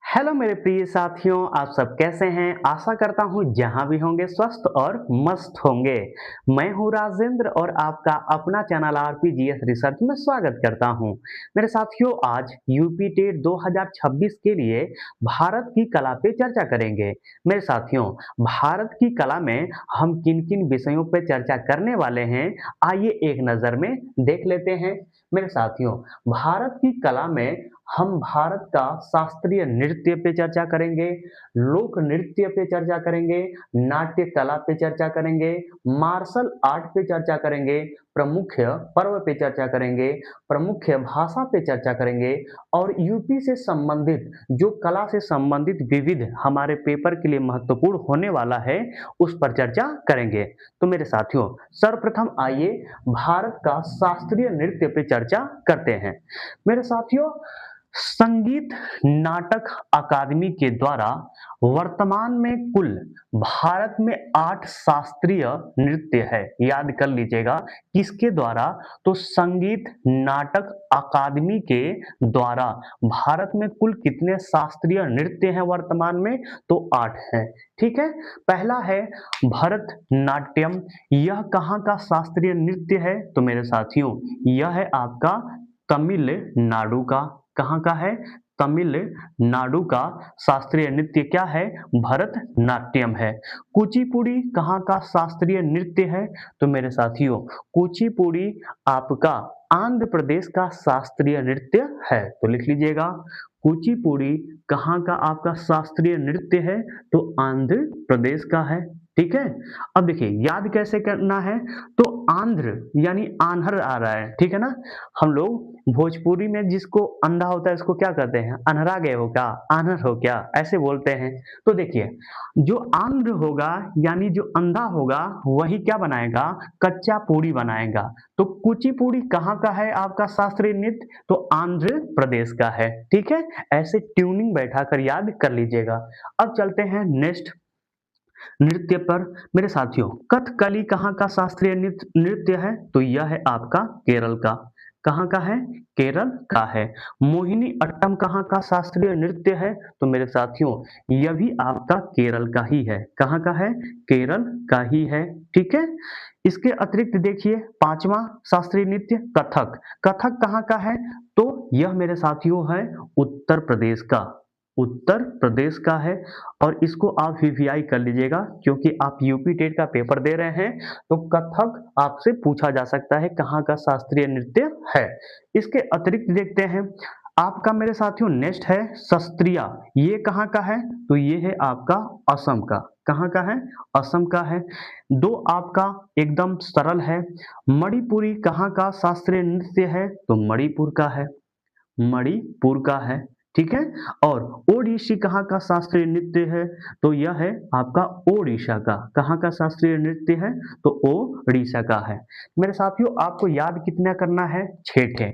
Hello मेरे प्रिय साथियों, आप सब कैसे हैं? आशा करता हूँ जहाँ भी होंगे स्वस्थ और मस्त होंगे। मैं हूँ राजेंद्र और आपका अपना चैनल आरपीजीएस रिसर्च में स्वागत करता हूँ। मेरे साथियों, आज यूपी टेट 2026 के लिए भारत की कला पे चर्चा करेंगे। मेरे साथियों, भारत की कला में हम किन किन विषयों पे चर्चा करने वाले हैं, आइए एक नज़र में देख लेते हैं। मेरे साथियों, भारत की कला में हम भारत का शास्त्रीय नृत्य पे चर्चा करेंगे, लोक नृत्य पे चर्चा करेंगे, नाट्य कला पे चर्चा करेंगे, मार्शल आर्ट पे चर्चा करेंगे, प्रमुख पर्व पे चर्चा करेंगे, प्रमुख भाषा पे चर्चा करेंगे और यूपी से संबंधित जो कला से संबंधित विविध हमारे पेपर के लिए महत्वपूर्ण होने वाला है, उस पर चर्चा करेंगे। तो मेरे साथियों, सर्वप्रथम आइए भारत का शास्त्रीय नृत्य पे चर्चा करते हैं। मेरे साथियों, संगीत नाटक अकादमी के द्वारा वर्तमान में कुल भारत में 8 शास्त्रीय नृत्य है। याद कर लीजिएगा किसके द्वारा? तो संगीत नाटक अकादमी के द्वारा भारत में कुल कितने शास्त्रीय नृत्य हैं वर्तमान में? तो 8 हैं। ठीक है, पहला है भरतनाट्यम। यह कहाँ का शास्त्रीय नृत्य है? तो मेरे साथियों, यह है आपका तमिलनाडु का। कहाँ का है? तमिलनाडु का शास्त्रीय नृत्य क्या है? भरतनाट्यम है। कुचिपुड़ी कहाँ का शास्त्रीय नृत्य है? तो मेरे साथियों, कुचिपुड़ी आपका आंध्र प्रदेश का शास्त्रीय नृत्य है। तो लिख लीजिएगा, कुचिपुड़ी कहाँ का आपका शास्त्रीय नृत्य है? तो आंध्र प्रदेश का है। ठीक है, अब देखिए याद कैसे करना है। तो आंध्र यानी आन्हर आ रहा है, ठीक है ना। हम लोग भोजपुरी में जिसको अंधा होता है उसको क्या कहते हैं? अनहरा गए हो क्या, आन्हर हो क्या, ऐसे बोलते हैं। तो देखिए, जो आंध्र होगा यानी जो अंधा होगा वही क्या बनाएगा? कच्चा पूड़ी बनाएगा। तो कुचिपुड़ी कहाँ का है आपका शास्त्रीय नृत्य? तो आंध्र प्रदेश का है। ठीक है, ऐसे ट्यूनिंग बैठाकर याद कर लीजिएगा। अब चलते हैं नेक्स्ट नृत्य पर। मेरे साथियों, कथकली कहाँ का शास्त्रीय नृत्य है? तो यह है आपका केरल का। कहाँ का है? केरल का है। मोहिनी अट्टम कहाँ का शास्त्रीय नृत्य है? तो मेरे साथियों, यह भी आपका केरल का ही है। कहाँ का है? केरल का ही है। ठीक है, इसके अतिरिक्त देखिए पांचवा शास्त्रीय नृत्य कथक। कथक कहाँ का है? तो यह मेरे साथियों है उत्तर प्रदेश का। उत्तर प्रदेश का है और इसको आप वीवीआई कर लीजिएगा क्योंकि आप यूपी टेट का पेपर दे रहे हैं। तो कथक आपसे पूछा जा सकता है कहाँ का शास्त्रीय नृत्य है। इसके अतिरिक्त देखते हैं आपका मेरे साथियों नेक्स्ट है सस्त्रिया। ये कहाँ का है? तो ये है आपका असम का। कहाँ का है? असम का है। दो आपका एकदम सरल है। मणिपुरी कहाँ का शास्त्रीय नृत्य है? तो मणिपुर का है। मणिपुर का है। ठीक है, और ओडिसी कहाँ का शास्त्रीय नृत्य है? तो यह है आपका ओडिशा का। कहाँ का शास्त्रीय नृत्य है? तो ओडिशा का है। मेरे साथियों, आपको याद कितना करना है? 6 ठे।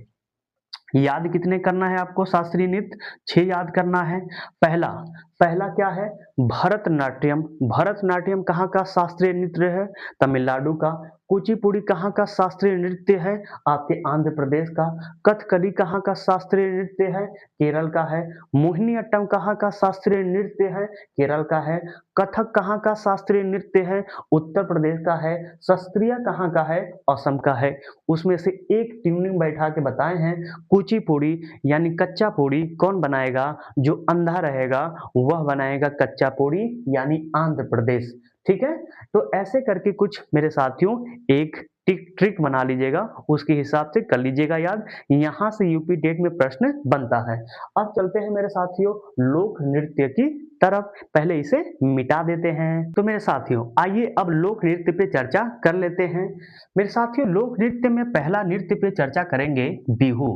याद कितने करना है आपको शास्त्रीय नृत्य? 6 याद करना है। पहला पहला क्या है? भरतनाट्यम। भरतनाट्यम कहाँ का शास्त्रीय नृत्य है? तमिलनाडु का। कुचिपुड़ी कहाँ का शास्त्रीय नृत्य है? आपके आंध्र प्रदेश का। कथकली कहाँ का शास्त्रीय नृत्य है? केरल का है। मोहिनीअट्टम कहाँ का शास्त्रीय नृत्य है? केरल का है। कथक कहाँ का शास्त्रीय नृत्य है? उत्तर प्रदेश का है। शास्त्रीय कहाँ का है? असम का है। उसमें से एक ट्यूनिंग बैठा के बताए हैं, कुचिपुड़ी यानी कच्चा पूड़ी कौन बनाएगा? जो अंधा रहेगा वह बनाएगा कच्चा पूड़ी यानी आंध्र प्रदेश। ठीक है, तो ऐसे करके कुछ मेरे साथियों एक ट्रिक बना लीजिएगा, उसके हिसाब से कर लीजिएगा याद। यहाँ से यूपी टेट में प्रश्न बनता है। अब चलते हैं मेरे साथियों लोक नृत्य की तरफ। पहले इसे मिटा देते हैं। तो मेरे साथियों, आइए अब लोक नृत्य पे चर्चा कर लेते हैं। मेरे साथियों, लोक नृत्य में पहला नृत्य पे चर्चा करेंगे बिहू।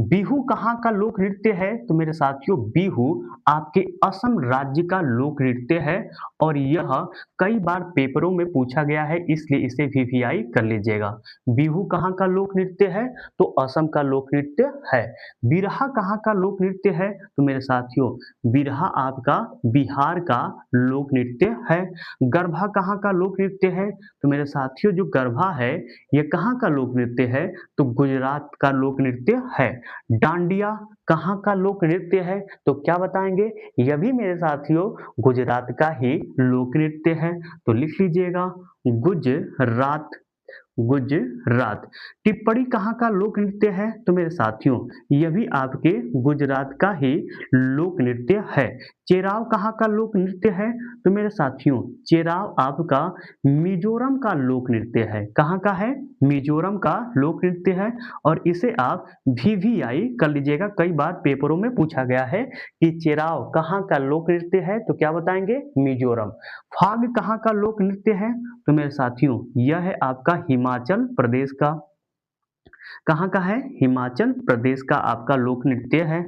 बिहू कहाँ का लोक नृत्य है? तो मेरे साथियों, बिहू आपके असम राज्य का लोक नृत्य है और यह कई बार पेपरों में पूछा गया है, इसलिए इसे वीवीआई कर लीजिएगा। बिहू कहाँ का लोक नृत्य है? तो असम का लोक नृत्य है। बिरहा कहाँ का लोक नृत्य है? तो मेरे साथियों, बिरहा आपका बिहार का लोक नृत्य है। गरबा कहाँ का लोक नृत्य है? तो मेरे साथियों जो गरबा है ये कहाँ का लोक नृत्य है? तो गुजरात का लोक नृत्य है। डांडिया कहाँ का लोक नृत्य है? तो क्या बताएंगे? यह भी मेरे साथियों गुजरात का ही लोक नृत्य है। तो लिख लीजिएगा गुजरात, गुजरात। टिप्पणी कहाँ का लोक नृत्य है? तो मेरे साथियों यह भी आपके गुजरात का ही लोक नृत्य है। चेराव कहाँ का लोक नृत्य है? तो मेरे साथियों चेराव आपका मिजोरम का लोक नृत्य है। कहाँ का है? मिजोरम का लोक नृत्य है। और इसे आप वीवीआई कर लीजिएगा, कई बार पेपरों में पूछा गया है कि चेराव कहाँ का लोक नृत्य है? तो क्या बताएंगे? मिजोरम। फाग कहाँ का लोक नृत्य है? तो मेरे साथियों यह है आपका हिमाचल प्रदेश का। कहाँ का है? हिमाचल प्रदेश का आपका लोक नृत्य है।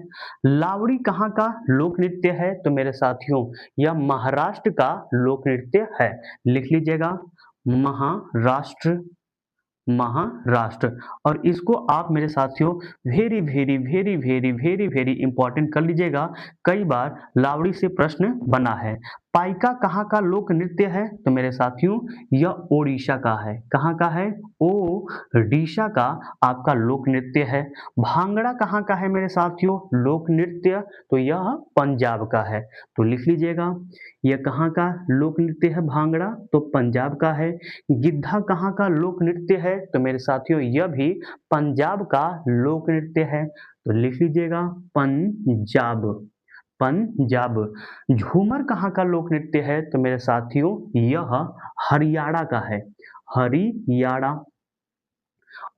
लावड़ी कहाँ का लोक नृत्य है? तो मेरे साथियों यह महाराष्ट्र का लोक नृत्य है। लिख लीजिएगा महाराष्ट्र, महाराष्ट्र। और इसको आप मेरे साथियों very very very very very very important कर लीजिएगा, कई बार लावड़ी से प्रश्न बना है। पाइका कहाँ का लोक नृत्य है? तो मेरे साथियों यह ओडिशा का है। कहाँ का है? ओडिशा का आपका लोक नृत्य है। भांगड़ा कहाँ का है मेरे साथियों लोक नृत्य? तो यह पंजाब का है। तो लिख लीजिएगा यह कहाँ का लोक नृत्य है भांगड़ा? तो पंजाब का है। गिद्धा कहाँ का लोक नृत्य है? तो मेरे साथियों यह भी पंजाब का लोक नृत्य है। तो लिख लीजिएगा पंजाब, पंजाब। झूमर कहाँ का लोक नृत्य है? तो मेरे साथियों यह हरियाणा का है, हरियाणा।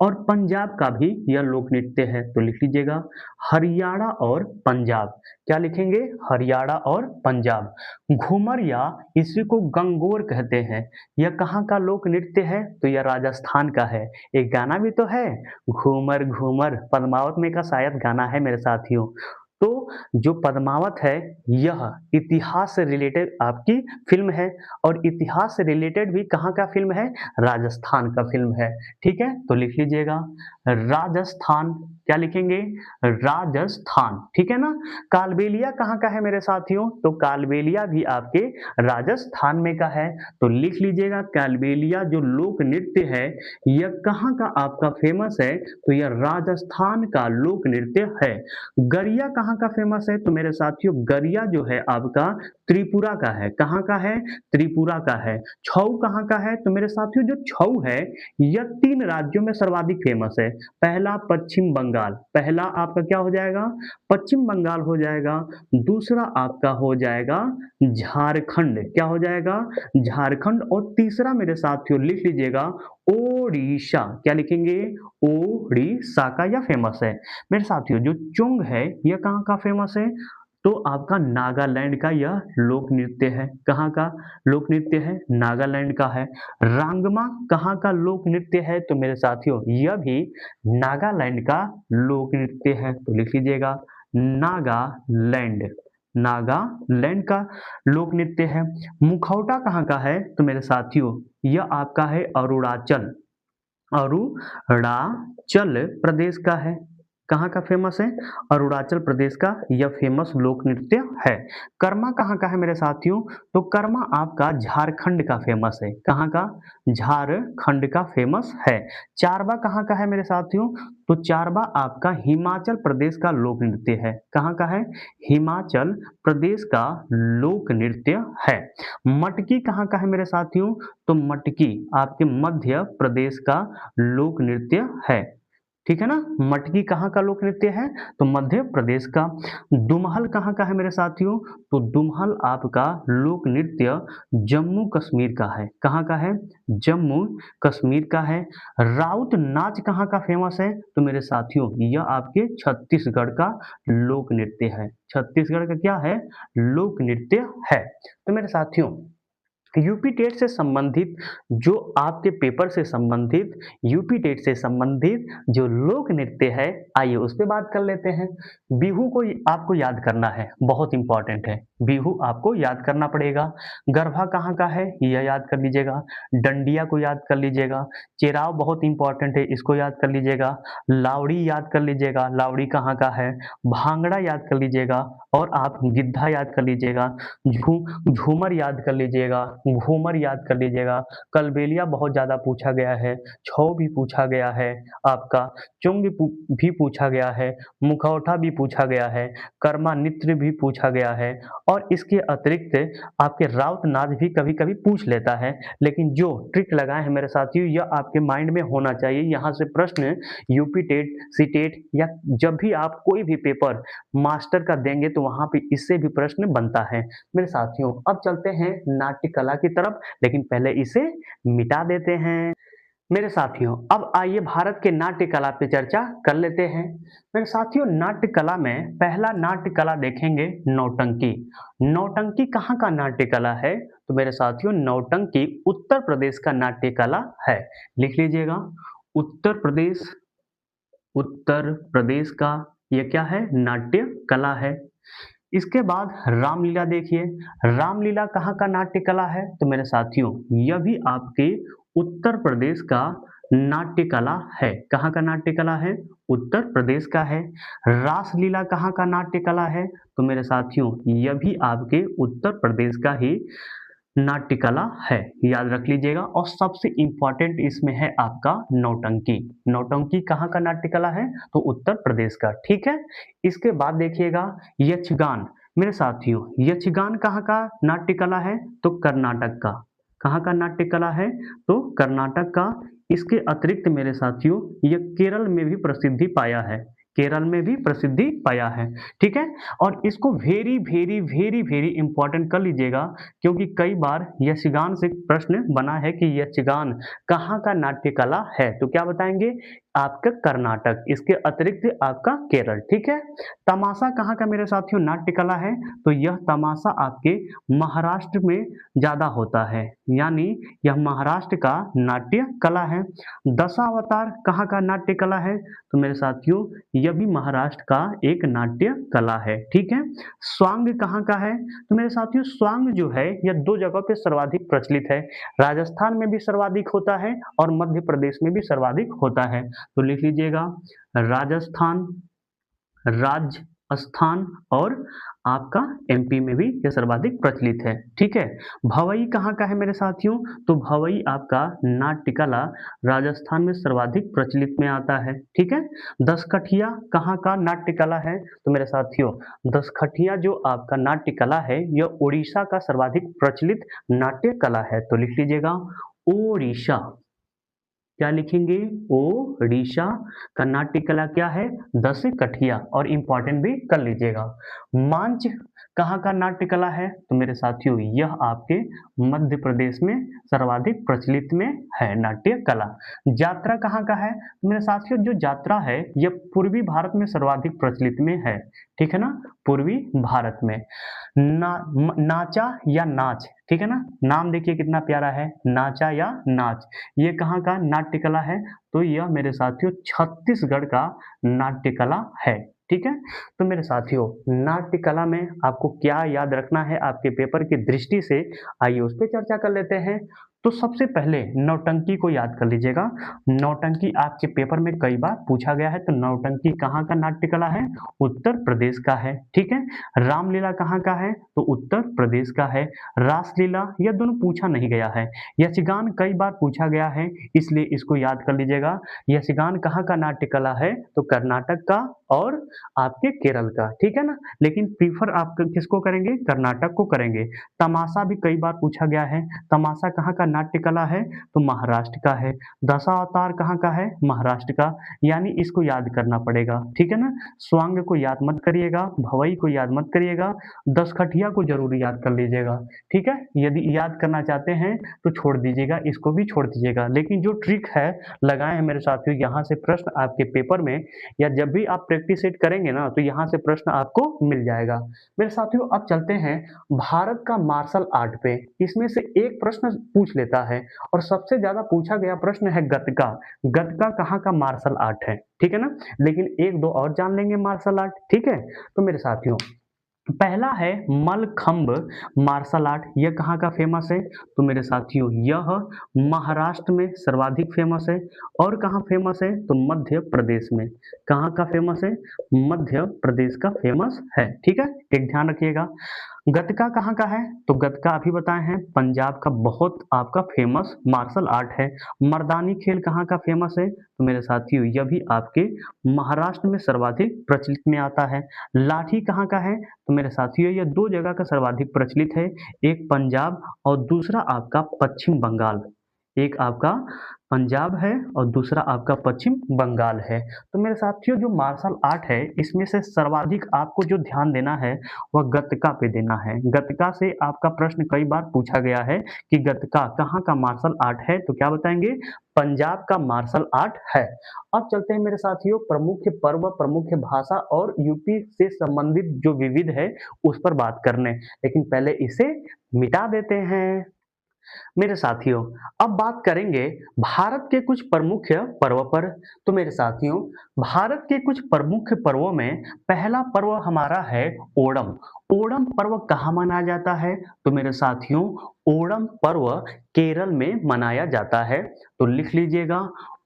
और पंजाब का भी यह लोक नृत्य है। तो लिख लीजिएगा हरियाणा और पंजाब। क्या लिखेंगे? हरियाणा और पंजाब। घूमर या इसी को गंगोर कहते हैं, यह कहाँ का लोक नृत्य है? तो यह राजस्थान का है। एक गाना भी तो है, घूमर घूमर, पद्मावत में का शायद गाना है मेरे साथियों। तो जो पद्मावत है यह इतिहास से रिलेटेड आपकी फिल्म है, और इतिहास से रिलेटेड भी कहाँ का फिल्म है? राजस्थान का फिल्म है। ठीक है, तो लिख लीजिएगा राजस्थान। क्या लिखेंगे? राजस्थान। ठीक है ना। कालबेलिया कहाँ का है मेरे साथियों? तो कालबेलिया भी आपके राजस्थान में का है। तो लिख लीजिएगा कालबेलिया जो लोक नृत्य है यह कहाँ का आपका फेमस है? तो यह राजस्थान का लोक नृत्य है। गरिया कहाँ का फेमस है? तो मेरे साथियों गरिया जो है आपका त्रिपुरा का है। कहाँ का है? त्रिपुरा का है। छऊ कहाँ का है? तो मेरे साथियों जो छऊ है यह 3 राज्यों में सर्वाधिक फेमस है। पहला पश्चिम बंगाल, पहला आपका क्या हो जाएगा? पश्चिम बंगाल हो जाएगा। दूसरा आपका हो जाएगा झारखंड। क्या हो जाएगा? झारखंड। और तीसरा मेरे साथियों लिख लीजिएगा ओडिशा। क्या लिखेंगे? ओडिशा का यह फेमस है। मेरे साथियों जो चुंग है यह कहाँ का फेमस है? तो आपका नागालैंड का यह लोक नृत्य है। कहाँ का लोक नृत्य है? नागालैंड का है। रांगमा कहाँ का लोक नृत्य है? तो मेरे साथियों यह भी नागालैंड का लोक नृत्य है। तो लिख लीजिएगा नागालैंड, नागालैंड का लोक नृत्य है। मुखौटा कहाँ का है? तो मेरे साथियों यह आपका है अरुणाचल, अरुणाचल प्रदेश का है। कहाँ का फेमस है? अरुणाचल प्रदेश का यह फेमस लोक नृत्य है। कर्मा कहाँ का है मेरे साथियों? तो कर्मा आपका झारखंड का फेमस है। कहाँ का? झारखंड का फेमस है। चारबा कहाँ का है मेरे साथियों? तो चारबा आपका हिमाचल प्रदेश का लोक नृत्य है। कहाँ का है? हिमाचल प्रदेश का लोक नृत्य है। मटकी कहाँ का है मेरे साथियों? तो मटकी आपके मध्य प्रदेश का लोक नृत्य है। ठीक है ना। मटकी कहाँ का लोक नृत्य है? तो मध्य प्रदेश का। दुमहल कहाँ का है मेरे साथियों? तो दुमहल आपका लोक नृत्य जम्मू कश्मीर का है। कहाँ का है? जम्मू कश्मीर का है। राउत नाच कहाँ का फेमस है? तो मेरे साथियों यह आपके छत्तीसगढ़ का लोक नृत्य है। छत्तीसगढ़ का क्या है? लोक नृत्य है। तो मेरे साथियों यूपी टेट से संबंधित जो आपके पेपर से संबंधित यूपी टेट से संबंधित जो लोक नृत्य है, आइए उस पे बात कर लेते हैं। बिहू को आपको याद करना है, बहुत इंपॉर्टेंट है। बिहू आपको याद करना पड़ेगा। गरबा कहाँ का है यह याद कर लीजिएगा। डंडिया को याद कर लीजिएगा। चेराव बहुत इंपॉर्टेंट है, इसको याद कर लीजिएगा। लावड़ी याद कर लीजिएगा, लावड़ी कहाँ का है। भांगड़ा याद कर लीजिएगा और आप गिद्धा याद कर लीजिएगा। झूमर याद कर लीजिएगा, घूमर याद कर लीजिएगा। कलबेलिया बहुत ज़्यादा पूछा गया है, छौ भी पूछा गया है, आपका चुंग भी पूछा गया है, मुखौटा भी पूछा गया है, कर्मा नृत्य भी पूछा गया है और इसके अतिरिक्त आपके राउत नाच भी कभी-कभी पूछ लेता है। लेकिन जो ट्रिक लगाए हैं मेरे साथियों, यह आपके माइंड में होना चाहिए। यहाँ से प्रश्न यूपी टेट, सी टेट या जब भी आप कोई भी पेपर मास्टर का देंगे तो वहाँ पे इससे भी प्रश्न बनता है। मेरे साथियों अब चलते हैं नाट्य कला की तरफ, लेकिन पहले इसे मिटा देते हैं। मेरे साथियों अब आइए भारत के नाट्य कला पे चर्चा कर लेते हैं। मेरे साथियों नाट्य कला में पहला नाट्य कला देखेंगे नौटंकी। नौटंकी कहाँ का नाट्य कला है? तो मेरे साथियों नौटंकी उत्तर प्रदेश का नाट्य कला है। लिख लीजिएगा, उत्तर प्रदेश, उत्तर प्रदेश का यह क्या है? नाट्य कला है। इसके बाद रामलीला देखिए, रामलीला कहाँ का नाट्य कला है? तो मेरे साथियों यह भी आपके उत्तर प्रदेश का नाट्य कला है। कहाँ का नाट्य कला है? उत्तर प्रदेश का है। रासलीला कहाँ का नाट्य कला है? तो मेरे साथियों यह भी आपके उत्तर प्रदेश का ही नाट्य कला है, याद रख लीजिएगा। और सबसे इंपॉर्टेंट इसमें है आपका नौटंकी। नौटंकी कहाँ का नाट्य कला है? तो उत्तर प्रदेश का, ठीक है। इसके बाद देखिएगा यक्षगान। मेरे साथियों यक्षगान कहाँ का नाट्य कला है? तो कर्नाटक का। कहाँ का नाट्य कला है? तो कर्नाटक का। इसके अतिरिक्त मेरे साथियों यह केरल में भी प्रसिद्धि पाया है, केरल में भी प्रसिद्धि पाया है, ठीक है। और इसको very very very very important कर लीजिएगा, क्योंकि कई बार यक्षगान से प्रश्न बना है कि यक्षगान कहाँ का नाट्य कला है, तो क्या बताएंगे? आपका कर्नाटक, इसके अतिरिक्त आपका केरल, ठीक है। तमाशा कहाँ का मेरे साथियों नाट्य कला है? तो यह तमाशा आपके महाराष्ट्र में ज्यादा होता है, यानी यह महाराष्ट्र का नाट्य कला है। दशावतार कहाँ का नाट्य कला है? तो मेरे साथियों यह भी महाराष्ट्र का एक नाट्य कला है, ठीक है। स्वांग कहाँ का है? तो मेरे साथियों स्वांग जो है यह दो जगह पे सर्वाधिक प्रचलित है, राजस्थान में भी सर्वाधिक होता है और मध्य प्रदेश में भी सर्वाधिक होता है। तो लिख लीजिएगा राजस्थान, राजस्थान और आपका एमपी में भी यह सर्वाधिक प्रचलित है, ठीक है। भवई कहाँ का है मेरे साथियों? तो भवई आपका नाट्य कला राजस्थान में सर्वाधिक प्रचलित में आता है, ठीक है। दसकठिया कहाँ का नाट्य कला है? तो मेरे साथियों दसकठिया जो आपका नाट्य कला है यह उड़ीसा का सर्वाधिक प्रचलित नाट्य कला है। तो लिख लीजिएगा ओडिशा। क्या लिखेंगे? ओडिशा का नाट्य कला क्या है? दस कठिया। और इंपॉर्टेंट भी कर लीजिएगा। मांच कहाँ का नाट्य कला है? तो मेरे साथियों यह आपके मध्य प्रदेश में सर्वाधिक प्रचलित में है नाट्य कला। यात्रा कहाँ का है? तो मेरे साथियों जो यात्रा है यह पूर्वी भारत में सर्वाधिक प्रचलित में है, ठीक है ना, पूर्वी भारत में। नाचा या नाच, ठीक है ना, नाम देखिए कितना प्यारा है, नाचा या नाच। ये कहाँ का नाट्य कला है? तो यह मेरे साथियों छत्तीसगढ़ का नाट्य कला है, ठीक है। तो मेरे साथियों नाट्य कला में आपको क्या याद रखना है आपके पेपर की दृष्टि से, आइए उस पर चर्चा कर लेते हैं। तो सबसे पहले नौटंकी को याद कर लीजिएगा। नौटंकी आपके पेपर में कई बार पूछा गया है, तो नौटंकी कहाँ का नाट्य कला है? उत्तर प्रदेश का है, ठीक है। रामलीला कहाँ का है? तो उत्तर प्रदेश का है। रासलीला यह दोनों पूछा नहीं गया है। यक्षगान कई बार पूछा गया है, इसलिए इसको याद कर लीजिएगा। यक्षगान कहाँ का नाट्य कला है? तो कर्नाटक का और आपके केरल का, ठीक है ना। लेकिन प्रीफर आप किसको करेंगे? कर्नाटक को करेंगे। तमाशा भी कई बार पूछा गया है, तमाशा कहाँ का नाट्य कला है? तो महाराष्ट्र का है। दशावतार कहाँ का है? महाराष्ट्र का, यानी इसको याद करना पड़ेगा, ठीक है ना। स्वांग को याद मत करिएगा, भवई को याद मत करिएगा, दसकठिया को जरूर याद कर लीजिएगा, ठीक है। यदि याद करना चाहते हैं तो छोड़ दीजिएगा, इसको भी छोड़ दीजिएगा। लेकिन जो ट्रिक है लगाए हैं मेरे साथियों, यहाँ से प्रश्न आपके पेपर में या जब भी आप प्रैक्टिस सेट करेंगे ना तो यहाँ से प्रश्न आपको मिल जाएगा। मेरे साथियों अब चलते हैं भारत का मार्शल आर्ट पे। इसमें से एक प्रश्न पूछ लेता है और सबसे ज्यादा पूछा गया प्रश्न है गतका। गतका कहाँ का मार्शल आर्ट है, ठीक है ना। लेकिन एक दो और जान लेंगे मार्शल आर्ट, ठीक है। तो मेरे साथियों पहला है मलखंब मार्शल आर्ट, यह कहाँ का फेमस है। तो मेरे साथियों यह महाराष्ट्र में सर्वाधिक फेमस है। और कहाँ फेमस है तो मध्य प्रदेश में। कहाँ का फेमस है, मध्य प्रदेश का फेमस है, ठीक है। एक ध्यान रखिएगा। गतका कहाँ का है तो गतका अभी बताए हैं पंजाब का बहुत आपका फेमस मार्शल आर्ट है। मर्दानी खेल कहाँ का फेमस है तो मेरे साथियों यह भी आपके महाराष्ट्र में सर्वाधिक प्रचलित में आता है। लाठी कहाँ का है तो मेरे साथियों यह दो जगह का सर्वाधिक प्रचलित है, एक पंजाब और दूसरा आपका पश्चिम बंगाल। एक आपका पंजाब है और दूसरा आपका पश्चिम बंगाल है। तो मेरे साथियों जो मार्शल आर्ट है इसमें से सर्वाधिक आपको जो ध्यान देना है वह गतका पे देना है। गतका से आपका प्रश्न कई बार पूछा गया है कि गतका कहाँ का मार्शल आर्ट है, तो क्या बताएंगे, पंजाब का मार्शल आर्ट है। अब चलते हैं मेरे साथियों प्रमुख पर्व, प्रमुख भाषा और यूपी से संबंधित जो विविध है उस पर बात करने, लेकिन पहले इसे मिटा देते हैं। मेरे साथियों अब बात करेंगे भारत के कुछ प्रमुख पर्व पर। तो मेरे साथियों भारत के कुछ प्रमुख पर्वों में पहला पर्व हमारा है ओणम। ओणम पर्व कहाँ मनाया जाता है तो मेरे साथियों ओणम पर्व केरल में मनाया जाता है। तो लिख लीजिएगा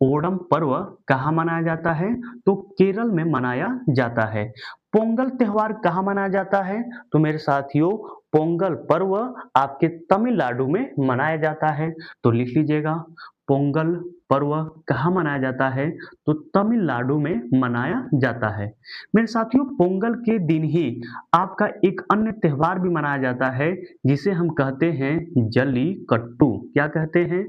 ओणम पर्व कहाँ मनाया जाता है तो केरल में मनाया जाता है। पोंगल त्योहार कहाँ मनाया जाता है तो मेरे साथियों पोंगल पर्व आपके तमिलनाडु में मनाया जाता है। तो लिख लीजिएगा पोंगल पर्व कहाँ मनाया जाता है तो तमिलनाडु में मनाया जाता है। मेरे साथियों पोंगल के दिन ही आपका एक अन्य त्योहार भी मनाया जाता है जिसे हम कहते हैं जली कट्टू। क्या कहते हैं,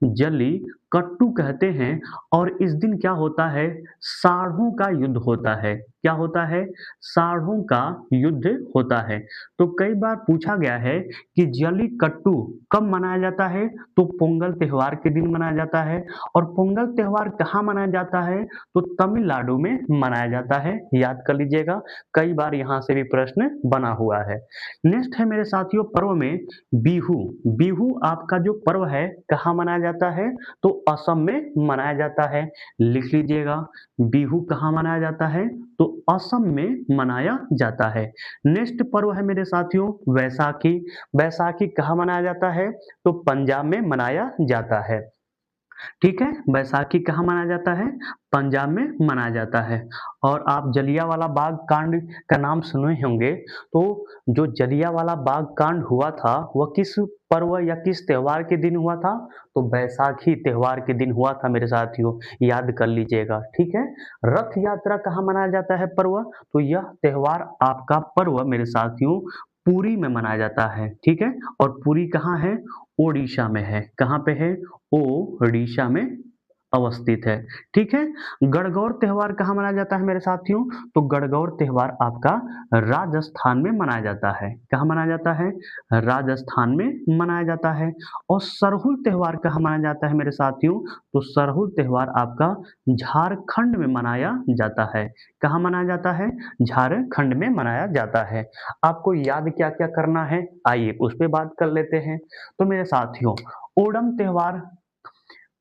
जली कट्टू कहते हैं। और इस दिन क्या होता है, साढ़ों का युद्ध होता है। क्या होता है, साढ़ों का युद्ध होता है। तो कई बार पूछा गया है कि जल्लीकट्टू कब मनाया जाता है तो पोंगल त्योहार के दिन मनाया जाता है। और पोंगल त्योहार कहाँ मनाया जाता है तो तमिलनाडु में मनाया जाता है, याद कर लीजिएगा, कई बार यहाँ से भी प्रश्न बना हुआ है। नेक्स्ट है मेरे साथियों पर्व में बिहू। बिहू आपका जो पर्व है कहाँ मनाया जाता है तो असम में मनाया जाता है। लिख लीजिएगा बिहू कहाँ मनाया जाता है तो असम में मनाया जाता है। नेक्स्ट पर्व है मेरे साथियों वैसाखी। वैसाखी कहाँ मनाया जाता है तो पंजाब में मनाया जाता है, ठीक है। बैसाखी कहाँ मनाया जाता है, पंजाब में मनाया जाता है। और आप जलियांवाला बाग कांड का नाम सुने होंगे। तो जो जलियांवाला बाग कांड हुआ था वह किस पर्व या किस त्योहार के दिन हुआ था तो बैसाखी त्योहार के दिन हुआ था मेरे साथियों, याद कर लीजिएगा, ठीक है। रथ यात्रा कहाँ मनाया जाता है पर्व तो यह त्योहार आपका पर्व मेरे साथियों पुरी में मनाया जाता है, ठीक है। और पुरी कहाँ है, ओडिशा में है। कहाँ पे है, ओडिशा में अवस्थित है, ठीक है। गणगौर त्योहार कहाँ मनाया जाता है मेरे साथियों तो गणगौर त्योहार आपका राजस्थान में मनाया जाता है। कहाँ मनाया जाता है, राजस्थान में मनाया जाता है। और सरहुल त्योहार कहाँ मनाया जाता है मेरे साथियों तो सरहुल त्योहार आपका झारखंड में मनाया जाता है। कहाँ मनाया जाता है, झारखंड में मनाया जाता है। आपको याद क्या क्या करना है आइए उस पर बात कर लेते हैं। तो मेरे साथियों ओणम त्योहार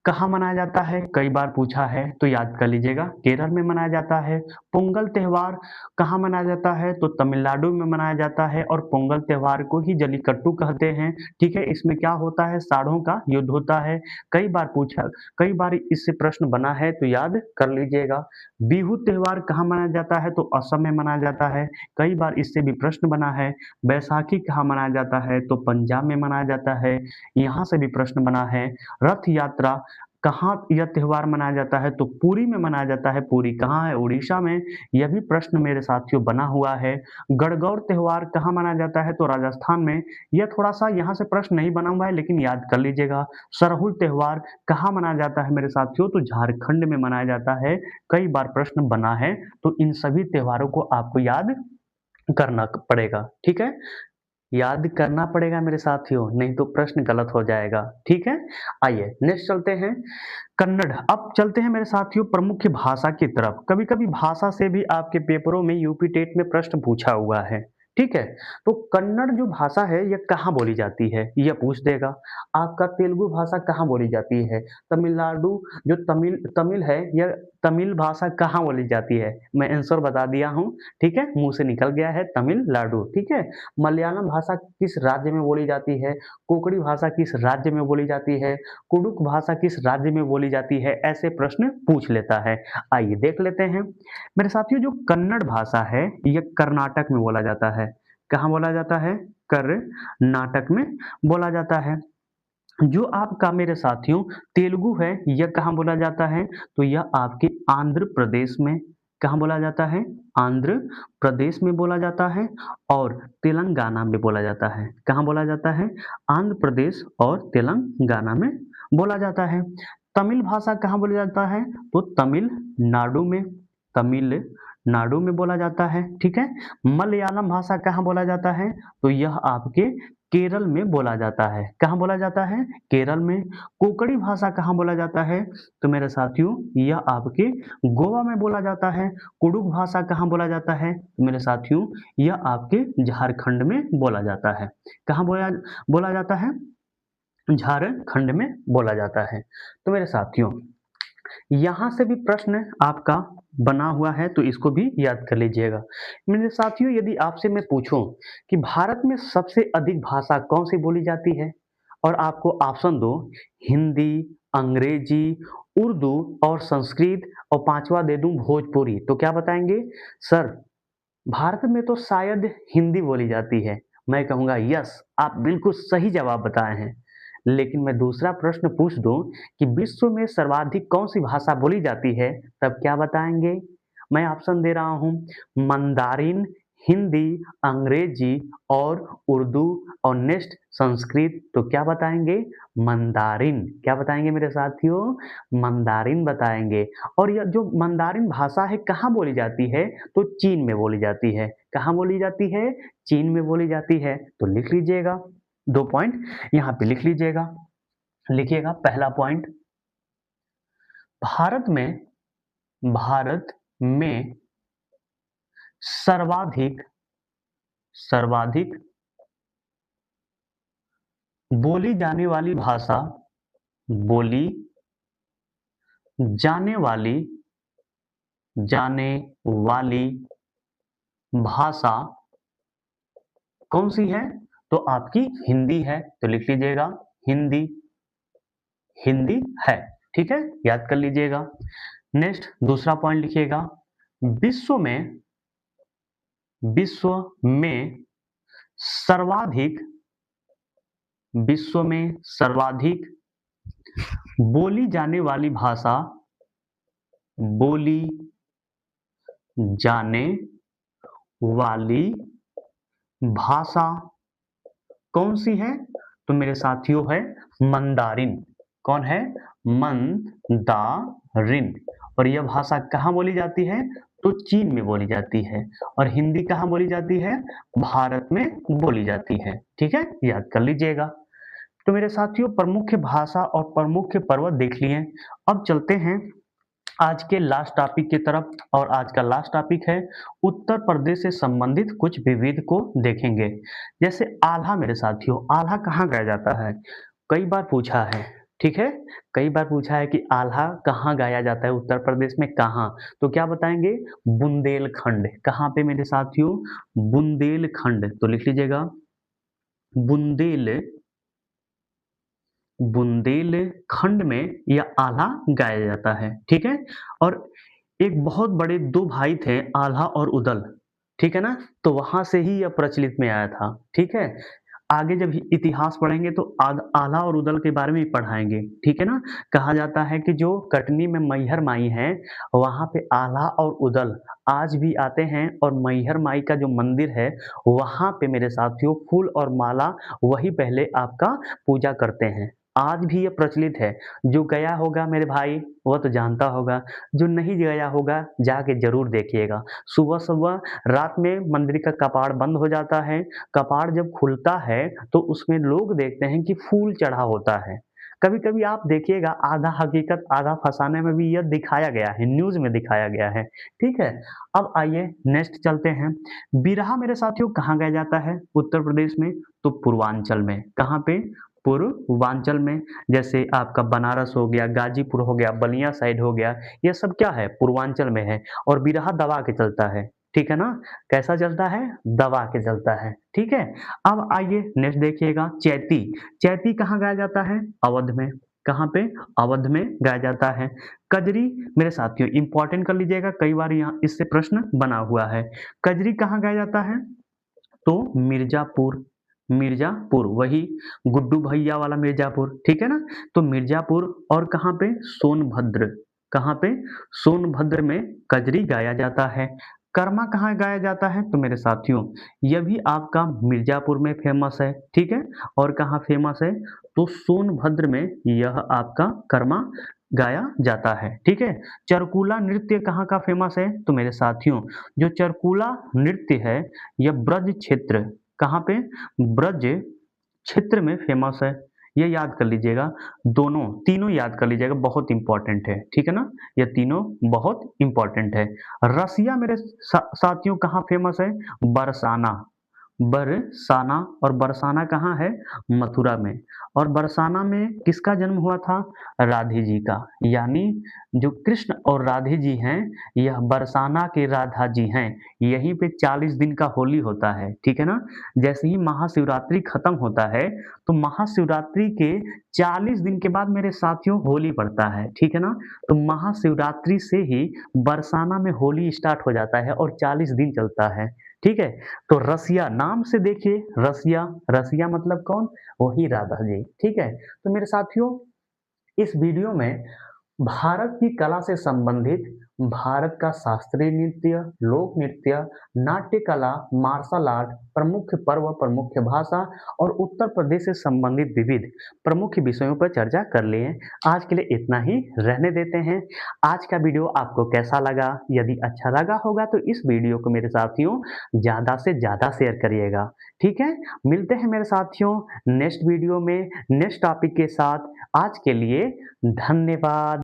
कहाँ मनाया जाता है, कई बार पूछा है तो याद कर लीजिएगा केरल में मनाया जाता है। पोंगल त्योहार कहाँ मनाया जाता है तो तमिलनाडु में मनाया जाता है। और पोंगल त्योहार को ही जल्लीकट्टू कहते हैं, ठीक है। इसमें क्या होता है, साढ़ों का युद्ध होता है। कई बार पूछा, कई बार इससे प्रश्न बना है तो याद कर लीजिएगा। बिहू त्योहार कहाँ मनाया जाता है तो असम में मनाया जाता है, कई बार इससे भी प्रश्न बना है। बैसाखी कहाँ मनाया जाता है तो पंजाब में मनाया जाता है, यहाँ से भी प्रश्न बना है। रथ यात्रा कहाँ यह त्योहार मनाया जाता है तो पुरी में मनाया जाता है। पुरी कहाँ है, उड़ीसा में, यह भी प्रश्न मेरे साथियों बना हुआ है। गणगौर त्योहार कहाँ मनाया जाता है तो राजस्थान में, यह थोड़ा सा यहाँ से प्रश्न नहीं बना हुआ है लेकिन याद कर लीजिएगा। सरहुल त्योहार कहाँ मनाया जाता है मेरे साथियों तो झारखंड में मनाया जाता है, कई बार प्रश्न बना है। तो इन सभी त्योहारों को आपको याद करना पड़ेगा, ठीक है। याद करना पड़ेगा मेरे साथियों, नहीं तो प्रश्न गलत हो जाएगा। ठीक है, आइए नेक्स्ट चलते हैं। कन्नड़। अब चलते हैं मेरे साथियों प्रमुख भाषा की तरफ। कभी कभी भाषा से भी आपके पेपरों में यूपी टेट में प्रश्न पूछा हुआ है। ठीक है, तो कन्नड़ जो भाषा है यह कहाँ बोली जाती है, यह पूछ देगा। आपका तेलुगु भाषा कहाँ बोली जाती है, तमिलनाडु जो तमिल तमिल है, यह तमिल भाषा कहाँ बोली जाती है, मैं आंसर बता दिया हूँ। ठीक है, मुंह से निकल गया है तमिलनाडु। ठीक है, मलयालम भाषा किस राज्य में बोली जाती है, कोंकणी भाषा किस राज्य में बोली जाती है, कुडुक भाषा किस राज्य में बोली जाती है, ऐसे प्रश्न पूछ लेता है। आइए देख लेते हैं मेरे साथियों। जो कन्नड़ भाषा है यह कर्नाटक में बोला जाता है। कहाँ बोला जाता है, कर्नाटक में बोला जाता है। जो आपका मेरे साथियों तेलुगु है यह कहाँ बोला जाता है, तो यह आपके आंध्र प्रदेश में, कहाँ बोला जाता है, आंध्र प्रदेश में बोला जाता है। और तेलंगाना में बोला जाता है। कहाँ बोला जाता है, आंध्र प्रदेश और तेलंगाना में बोला जाता है। तमिल भाषा कहाँ बोला जाता है, तो तमिलनाडु में, तमिलनाडु में बोला जाता है। ठीक है, मलयालम भाषा कहाँ बोला जाता है, तो यह आपके केरल में बोला जाता है। कहाँ बोला जाता है, केरल में। कोंकणी भाषा कहाँ बोला जाता है, तो मेरे साथियों यह आपके गोवा में बोला जाता है। कुडुक भाषा कहाँ बोला जाता है, तो मेरे साथियों यह आपके झारखंड में बोला जाता है। कहाँ बोला जाता है, झारखंड में बोला जाता है। तो मेरे साथियों यहाँ से भी प्रश्न आपका बना हुआ है, तो इसको भी याद कर लीजिएगा। मेरे साथियों यदि आपसे मैं पूछूं कि भारत में सबसे अधिक भाषा कौन सी बोली जाती है, और आपको ऑप्शन दो, हिंदी, अंग्रेजी, उर्दू और संस्कृत, और पांचवा दे दूं भोजपुरी, तो क्या बताएंगे? सर भारत में तो शायद हिंदी बोली जाती है। मैं कहूँगा यस, आप बिल्कुल सही जवाब बताए हैं। लेकिन मैं दूसरा प्रश्न पूछ दूँ कि विश्व में सर्वाधिक कौन-सी भाषा बोली जाती है, तब क्या बताएँगे? मैं ऑप्शन दे रहा हूँ, मंदारिन, हिंदी, अंग्रेजी और उर्दू, और नेक्स्ट संस्कृत, तो क्या बताएँगे? मंदारिन। क्या बताएँगे मेरे साथियों? मंदारिन बताएँगे। और यह जो मंदारिन भाषा है कहाँ बोली जाती है, तो चीन में बोली जाती है। कहाँ बोली जाती है? चीन में बोली जाती है। तो लिख लीजिएगा, 2 पॉइंट यहाँ पे लिख लीजिएगा। लिखिएगा पहला पॉइंट, भारत में भारत में सर्वाधिक सर्वाधिक बोली जाने वाली भाषा, बोली जाने वाली जाने वाली भाषा कौन सी है, तो आपकी हिंदी है। तो लिख लीजिएगा हिंदी, हिंदी है। ठीक है, याद कर लीजिएगा। नेक्स्ट दूसरा पॉइंट लिखिएगा, विश्व में विश्व में सर्वाधिक विश्व में सर्वाधिक बोली जाने वाली भाषा, बोली जाने वाली भाषा कौन सी है, तो मेरे साथियों है मंदारिन। कौन है? मंदारिन। और यह भाषा कहाँ बोली जाती है, तो चीन में बोली जाती है। और हिंदी कहाँ बोली जाती है, भारत में बोली जाती है। ठीक है, याद कर लीजिएगा। तो मेरे साथियों प्रमुख भाषा और प्रमुख पर्वत देख लिए। अब चलते हैं आज के लास्ट टॉपिक की तरफ, और आज का लास्ट टॉपिक है उत्तर प्रदेश से संबंधित कुछ विविध को देखेंगे। जैसे आल्हा मेरे साथियों, आल्हा कहाँ गाया जाता है, कई बार पूछा है। ठीक है, कई बार पूछा है कि आल्हा कहाँ गाया जाता है, उत्तर प्रदेश में कहाँ, तो क्या बताएंगे? बुंदेलखंड। कहाँ पे मेरे साथियों? बुंदेलखंड। तो लिख लीजिएगा बुंदेल बुंदेलखंड में यह आल्हा गाया जाता है। ठीक है, और एक बहुत बड़े 2 भाई थे आल्हा और उदल। ठीक है ना, तो वहां से ही यह प्रचलित में आया था। ठीक है, आगे जब इतिहास पढ़ेंगे तो आल्हा और उदल के बारे में ही पढ़ाएंगे। ठीक है ना, कहा जाता है कि जो कटनी में मैहर माई है, वहां पे आल्हा और उदल आज भी आते हैं, और मैहर माई का जो मंदिर है वहां पे मेरे साथियों फूल और माला वही पहले आपका पूजा करते हैं। आज भी ये प्रचलित है। जो गया होगा मेरे भाई वह तो जानता होगा, जो नहीं गया होगा जाके ज़रूर देखिएगा। सुबह-सुबह रात में मंदिर का कपाट बंद हो जाता है, कपाट जब खुलता है तो उसमें लोग देखते हैं कि फूल चढ़ा होता है। कभी-कभी आप देखिएगा आधा हकीकत आधा फसाने में भी यह दिखाया गया है, न्यूज़ में दिखाया गया है, ठीक है? अब आइए नेक्स्ट चलते हैं। बिरहा मेरे साथियों कहाँ गाया जाता है उत्तर प्रदेश में? तो पूर्वांचल में। कहाँ पे? पूर्वांचल में। जैसे आपका बनारस हो गया, गाजीपुर हो गया, बलिया साइड हो गया, ये सब क्या है? पूर्वांचल में है और बिरहा दबा के चलता है, ठीक है ना? कैसा चलता है? दबा के चलता है, ठीक है? अब आइए नेक्स्ट देखिएगा चैती। चैती कहाँ गाया जाता है? अवध में। कहाँ पे? अवध में गाया जाता है। कजरी मेरे साथियों इम्पोर्टेंट कर लीजिएगा, कई बार यहाँ इससे प्रश्न बना हुआ है। कजरी कहाँ गाया जाता है? तो मिर्ज़ापुर, मिर्ज़ापुर वही गुड्डू भैया वाला मिर्ज़ापुर, ठीक है ना? तो मिर्ज़ापुर और कहाँ पे? सोनभद्र, कहाँ पे? सोनभद्र में कजरी गाया जाता है। कर्मा कहाँ गाया जाता है? तो मेरे साथियों यह भी आपका मिर्ज़ापुर में फ़ेमस है, ठीक है? और कहाँ फ़ेमस है? तो सोनभद्र में यह आपका कर्मा गाया जाता है, ठीक है? चरकूला नृत्य कहाँ का फ़ेमस है? तो मेरे साथियों जो चरकूला नृत्य है यह ब्रज क्षेत्र कहाँ पे? ब्रज क्षेत्र में फ़ेमस है। ये याद कर लीजिएगा, दोनों तीनों याद कर लीजिएगा, बहुत इम्पोर्टेंट है, ठीक है ना? ये तीनों बहुत इम्पोर्टेंट है। रसिया मेरे साथियों कहाँ फ़ेमस है? बरसाना, बरसाना और बरसाना कहाँ है? मथुरा में। और बरसाना में किसका जन्म हुआ था? राधे जी का। यानी जो कृष्ण और राधे जी हैं, यह बरसाना के राधा जी हैं। यहीं पे 40 दिन का होली होता है, ठीक है ना? जैसे ही महाशिवरात्रि खत्म होता है, तो महाशिवरात्रि के 40 दिन के बाद मेरे साथियों होली पड़ता है, ठीक है ना? तो महाशिवरात्रि से ही बरसाना में होली स्टार्ट हो जाता है और 40 दिन चलता है, ठीक है? तो रसिया नाम से देखिए रसिया, रसिया मतलब कौन? वही राधा जी, ठीक है? तो मेरे साथियों इस वीडियो में भारत की कला से संबंधित भारत का शास्त्रीय नृत्य, लोक नृत्य, नाट्य कला, मार्शल आर्ट, प्रमुख पर्व, प्रमुख भाषा और उत्तर प्रदेश से संबंधित विविध प्रमुख विषयों पर चर्चा कर लिए। आज के लिए इतना ही रहने देते हैं। आज का वीडियो आपको कैसा लगा? यदि अच्छा लगा होगा तो इस वीडियो को मेरे साथियों ज़्यादा से ज़्यादा शेयर करिएगा, ठीक है? मिलते हैं मेरे साथियों नेक्स्ट वीडियो में नेक्स्ट टॉपिक के साथ। आज के लिए धन्यवाद।